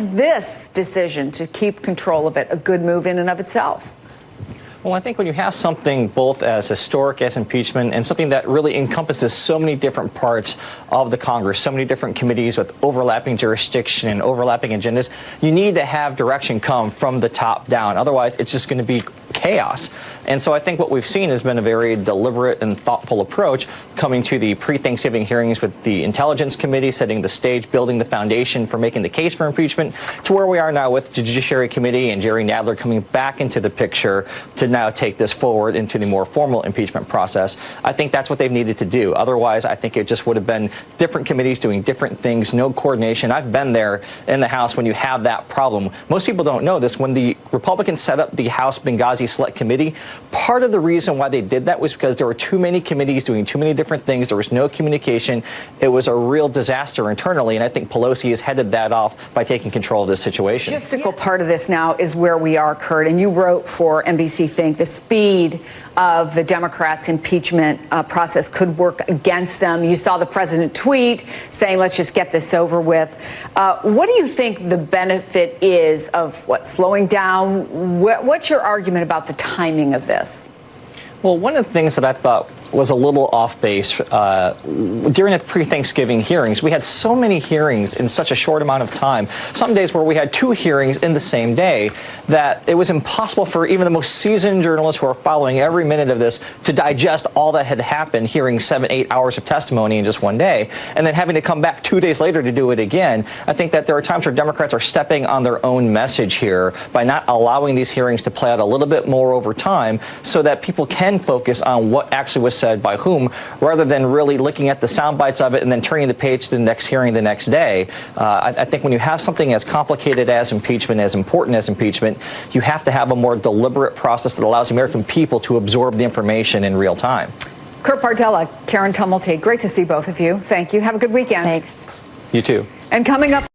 Is this decision to keep control of it a good move in and of itself? Well, I think when you have something both as historic as impeachment and something that really encompasses so many different parts of the Congress, so many different committees with overlapping jurisdiction and overlapping agendas, you need to have direction come from the top down. Otherwise, it's just going to be chaos. And so I think what we've seen has been a very deliberate and thoughtful approach coming to the pre-Thanksgiving hearings with the Intelligence Committee, setting the stage, building the foundation for making the case for impeachment, to where we are now with the Judiciary Committee and Jerry Nadler coming back into the picture to now take this forward into the more formal impeachment process. I think that's what they've needed to do. Otherwise, I think it just would have been different committees doing different things, no coordination. I've been there in the House when you have that problem. Most people don't know this. When the Republicans set up the House Benghazi Select Committee, part of the reason why they did that was because there were too many committees doing too many different things. There was no communication. It was a real disaster internally, and I think Pelosi has headed that off by taking control of this situation. The logistical part of this now is where we are, Kurt, and you wrote for NBC Think the speed of the Democrats' impeachment process could work against them. You saw the president tweet saying, let's just get this over with. What do you think the benefit is of slowing down? What's your argument about the timing of this? Well, one of the things that I thought was a little off base during the pre-Thanksgiving hearings. We had so many hearings in such a short amount of time. Some days where we had 2 hearings in the same day that it was impossible for even the most seasoned journalists who are following every minute of this to digest all that had happened, hearing 7-8 hours of testimony in just one day, and then having to come back 2 days later to do it again. I think that there are times where Democrats are stepping on their own message here by not allowing these hearings to play out a little bit more over time so that people can focus on what actually was said by whom, rather than really looking at the sound bites of it and then turning the page to the next hearing the next day. I think when you have something as complicated as impeachment, as important as impeachment, you have to have a more deliberate process that allows the American people to absorb the information in real time. Kurt Bardella, Karen Tumulty, great to see both of you. Thank you. Have a good weekend. Thanks. You too. And coming up.